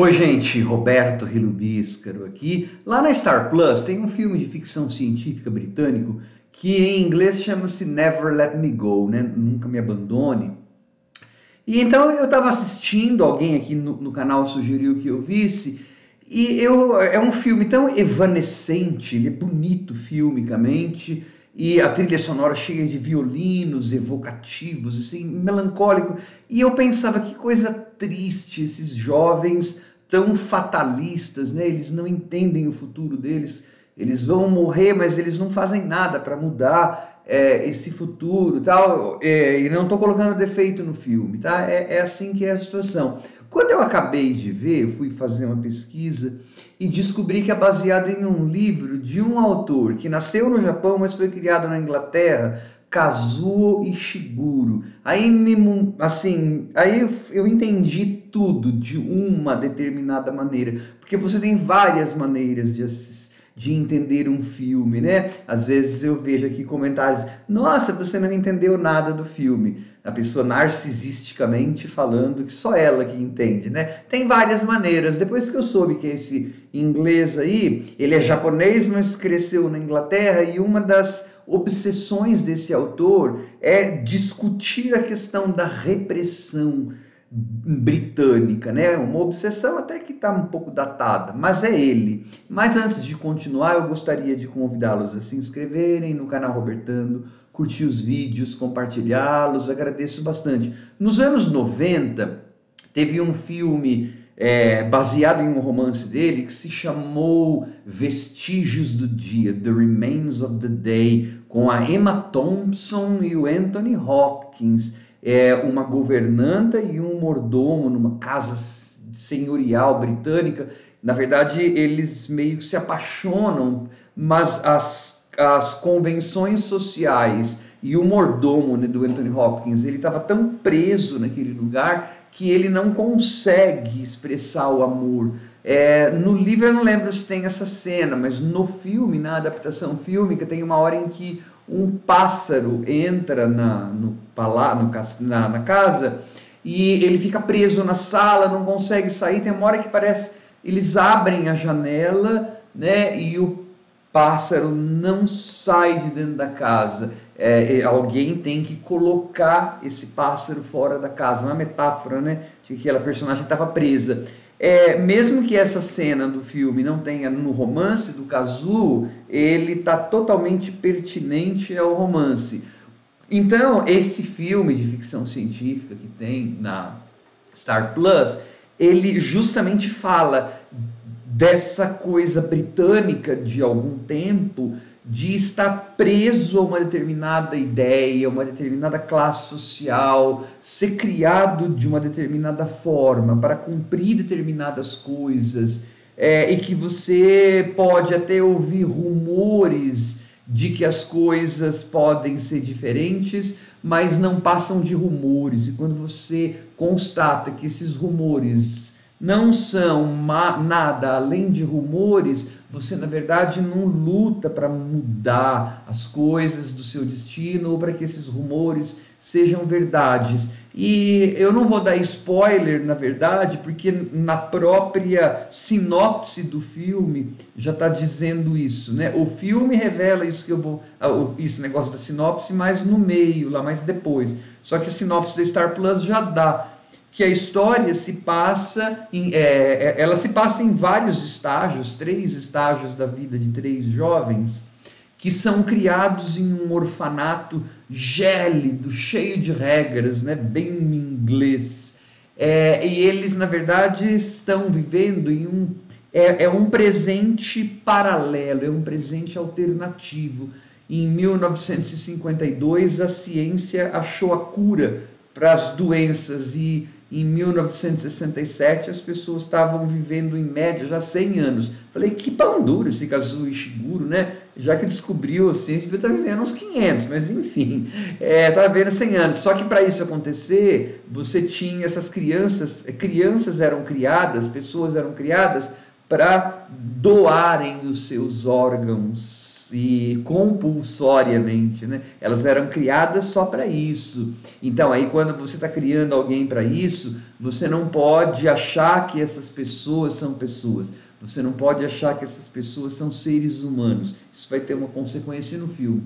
Oi, gente, Roberto Rilubíscaro aqui. Lá na Star Plus tem um filme de ficção científica britânico que em inglês chama-se Never Let Me Go, né? Nunca Me Abandone. E então eu estava assistindo, alguém aqui no canal sugeriu que eu visse, é um filme tão evanescente, ele é bonito filmicamente, e a trilha sonora cheia de violinos evocativos, assim, melancólico. E eu pensava, que coisa triste, esses jovens tão fatalistas, né? Eles não entendem o futuro deles, eles vão morrer, mas eles não fazem nada para mudar esse futuro, tal. E não estou colocando defeito no filme, tá? É assim que é a situação. Quando eu acabei de ver, eu fui fazer uma pesquisa e descobri que é baseado em um livro de um autor que nasceu no Japão, mas foi criado na Inglaterra, Kazuo Ishiguro. Aí eu entendi tudo de uma determinada maneira, porque você tem várias maneiras de entender um filme, né? Às vezes eu vejo aqui comentários: nossa, você não entendeu nada do filme. A pessoa narcisisticamente falando que só ela que entende, né? Tem várias maneiras. Depois que eu soube que esse inglês aí, ele é japonês, mas cresceu na Inglaterra, e uma das obsessões desse autor é discutir a questão da repressão britânica, né? Uma obsessão até que está um pouco datada, mas é ele. Mas antes de continuar, eu gostaria de convidá-los a se inscreverem no canal Robertando, curtir os vídeos, compartilhá-los, agradeço bastante. Nos anos 90, teve um filme baseado em um romance dele que se chamou Vestígios do Dia, The Remains of the Day, com a Emma Thompson e o Anthony Hopkins. Uma governanta e um mordomo numa casa senhorial britânica. Na verdade, eles meio que se apaixonam, mas as convenções sociais e o mordomo, né, do Anthony Hopkins, ele estava tão preso naquele lugar que ele não consegue expressar o amor. No livro eu não lembro se tem essa cena, mas no filme, na adaptação fílmica, tem uma hora em que um pássaro entra na casa e ele fica preso na sala, não consegue sair. Tem uma hora que parece eles abrem a janela, né, e o pássaro não sai de dentro da casa. Alguém tem que colocar esse pássaro fora da casa. Uma metáfora, né, de que aquela personagem estava presa. Mesmo que essa cena do filme não tenha no romance do Kazuo, ele está totalmente pertinente ao romance. Então, esse filme de ficção científica que tem na Star Plus, ele justamente fala dessa coisa britânica de algum tempo, de estar preso a uma determinada ideia, uma determinada classe social, ser criado de uma determinada forma para cumprir determinadas coisas, e que você pode até ouvir rumores de que as coisas podem ser diferentes, mas não passam de rumores. E quando você constata que esses rumores não são nada além de rumores, você na verdade não luta para mudar as coisas do seu destino, ou para que esses rumores sejam verdades. E eu não vou dar spoiler, na verdade, porque na própria sinopse do filme já está dizendo isso, né? O filme revela isso que eu vou, esse negócio da sinopse, mais no meio, lá mais depois. Só que a sinopse da Star Plus já dá que a história se passa ela se passa em vários estágios, 3 estágios da vida de 3 jovens que são criados em um orfanato gélido, cheio de regras, né, bem inglês. E eles, na verdade, estão vivendo em um presente paralelo, é um presente alternativo. Em 1952, a ciência achou a cura para as doenças, e em 1967 as pessoas estavam vivendo em média já 100 anos. Falei, que pão duro esse Kazuo Ishiguro, né? Já que descobriu a ciência, devia estar vivendo uns 500, mas enfim, estava vivendo 100 anos. Só que para isso acontecer, você tinha essas crianças eram criadas, pessoas eram criadas para doarem os seus órgãos e compulsoriamente, né? Elas eram criadas só para isso. Então, aí quando você está criando alguém para isso, você não pode achar que essas pessoas são pessoas. Você não pode achar que essas pessoas são seres humanos. Isso vai ter uma consequência no filme,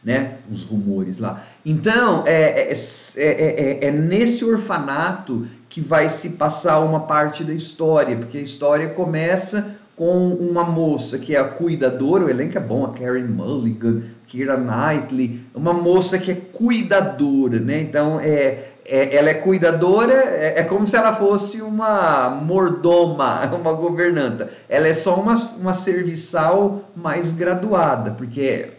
né? Os rumores lá. Então, é nesse orfanato que vai se passar uma parte da história, porque a história começa com uma moça que é a cuidadora, o elenco é bom, a Karen Mulligan, Keira Knightley, uma moça que é cuidadora, né? Então, ela é cuidadora, é como se ela fosse uma mordoma, uma governanta. Ela é só uma serviçal mais graduada, porque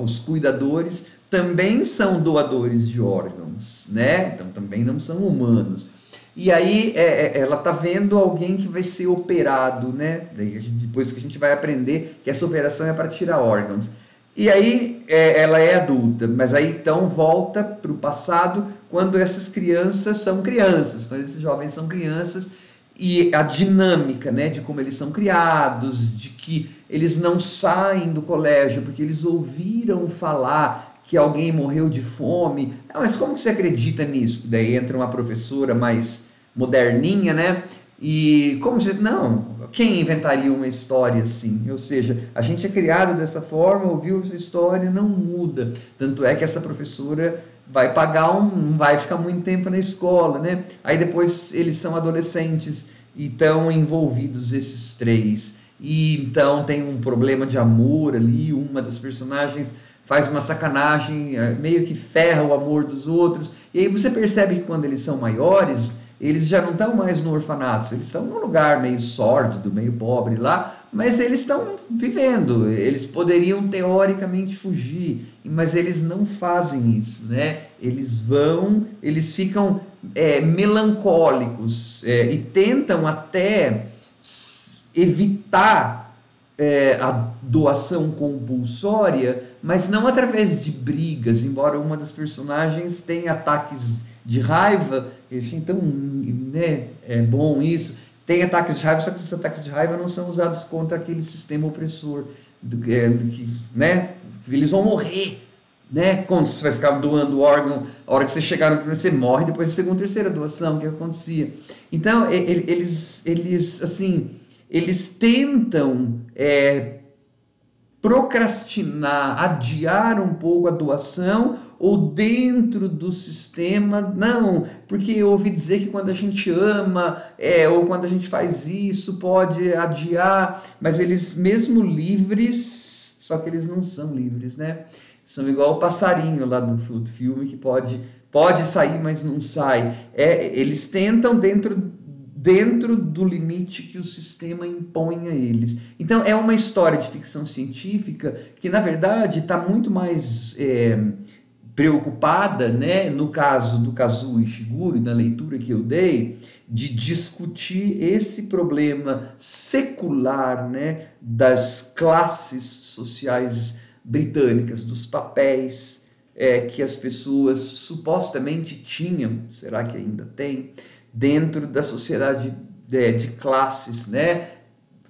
os cuidadores também são doadores de órgãos, né? Então também não são humanos. E aí ela está vendo alguém que vai ser operado, né? Depois que a gente vai aprender que essa operação é para tirar órgãos. E aí ela é adulta, mas aí então volta para o passado quando essas crianças são crianças, quando esses jovens são crianças, e a dinâmica, né, de como eles são criados, de que eles não saem do colégio porque eles ouviram falar que alguém morreu de fome. Ah, mas como que você acredita nisso? Daí entra uma professora mais moderninha, né? E como você... Não, quem inventaria uma história assim? Ou seja, a gente é criado dessa forma, ouviu essa história, não muda. Tanto é que essa professora vai pagar não vai ficar muito tempo na escola, né? Aí depois eles são adolescentes e estão envolvidos esses três. E então tem um problema de amor ali, uma das personagens faz uma sacanagem, meio que ferra o amor dos outros. E aí você percebe que quando eles são maiores, eles já não estão mais no orfanato, eles estão num lugar meio sórdido, meio pobre lá, mas eles estão vivendo, eles poderiam teoricamente fugir, mas eles não fazem isso, né? Eles ficam melancólicos e tentam até evitar a doação compulsória, mas não através de brigas, embora uma das personagens tenha ataques de raiva, então, né, é bom isso, tem ataques de raiva, só que esses ataques de raiva não são usados contra aquele sistema opressor, do que, né, eles vão morrer, né, quando você vai ficar doando órgão, a hora que você chegar no primeiro, você morre, depois da segunda, terceira doação, o que acontecia? Então, eles assim, eles tentam procrastinar, adiar um pouco a doação, ou dentro do sistema, não, porque eu ouvi dizer que quando a gente ama, ou quando a gente faz isso, pode adiar, mas eles mesmo livres, só que eles não são livres, né? São igual o passarinho lá do filme, que pode sair, mas não sai. Eles tentam dentro do limite que o sistema impõe a eles. Então, é uma história de ficção científica que, na verdade, está muito mais preocupada, né, no caso do Kazuo Ishiguro e da leitura que eu dei, de discutir esse problema secular, né, das classes sociais britânicas, dos papéis que as pessoas supostamente tinham, será que ainda tem, dentro da sociedade de classes, né?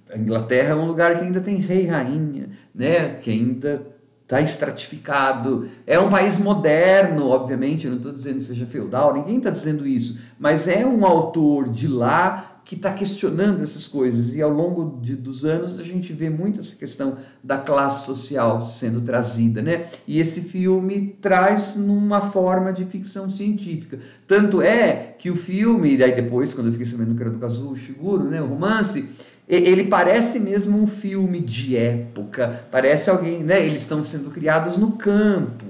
A Inglaterra é um lugar que ainda tem rei e rainha, né? Que ainda está estratificado. É um país moderno, obviamente, eu não estou dizendo que seja feudal, ninguém está dizendo isso, mas é um autor de lá que está questionando essas coisas, e ao longo dos anos a gente vê muito essa questão da classe social sendo trazida, né? E esse filme traz numa forma de ficção científica. Tanto é que o filme, daí depois, quando eu fiquei sabendo que era do Kazuo Ishiguro, né, o romance, ele parece mesmo um filme de época, parece alguém, né? Eles estão sendo criados no campo,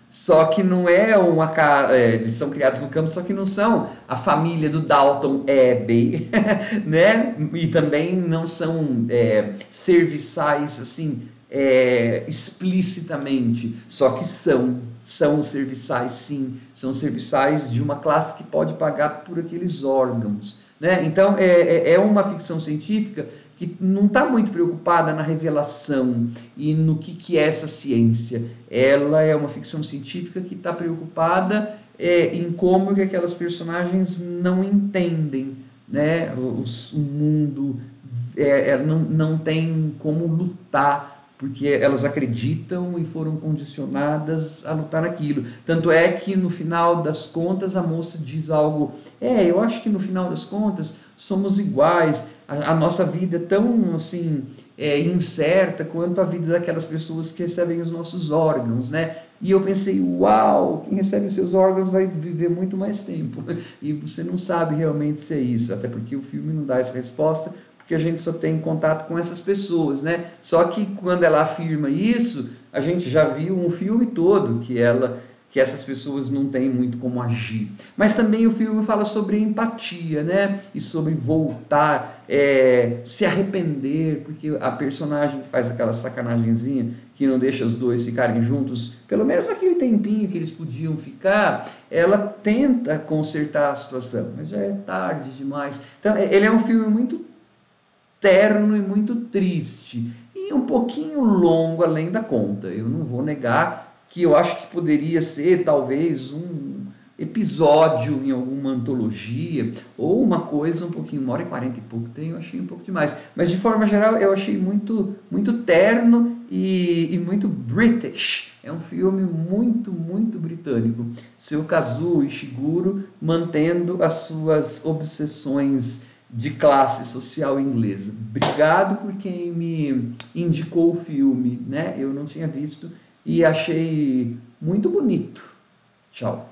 só que não é uma casa, eles são criados no campo, só que não são a família do Dalton Abbey, né? E também não são serviçais assim explicitamente, só que são serviçais, sim, são serviçais de uma classe que pode pagar por aqueles órgãos, né? Então é uma ficção científica que não está muito preocupada na revelação e no que é essa ciência. Ela é uma ficção científica que está preocupada em como que aquelas personagens não entendem, né? O mundo não tem como lutar porque elas acreditam e foram condicionadas a lutar naquilo. Tanto é que no final das contas a moça diz algo, eu acho que no final das contas somos iguais, a nossa vida é tão assim incerta quanto a vida daquelas pessoas que recebem os nossos órgãos, né? E eu pensei, uau, quem recebe os seus órgãos vai viver muito mais tempo. E você não sabe realmente se é isso, até porque o filme não dá essa resposta, porque a gente só tem contato com essas pessoas, né? Só que quando ela afirma isso, a gente já viu um filme todo que essas pessoas não têm muito como agir. Mas também o filme fala sobre empatia, né? E sobre voltar, se arrepender, porque a personagem que faz aquela sacanagemzinha que não deixa os dois ficarem juntos, pelo menos aquele tempinho que eles podiam ficar, ela tenta consertar a situação, mas já é tarde demais. Então, ele é um filme muito terno e muito triste, e um pouquinho longo além da conta. Eu não vou negar que eu acho que poderia ser talvez um episódio em alguma antologia, ou uma coisa um pouquinho, 1h40 e pouco tem, eu achei um pouco demais. Mas de forma geral eu achei muito, muito terno e muito British. É um filme muito, muito britânico. Seu Kazuo Ishiguro mantendo as suas obsessões de classe social inglesa. Obrigado por quem me indicou o filme, né? Eu não tinha visto e achei muito bonito. Tchau.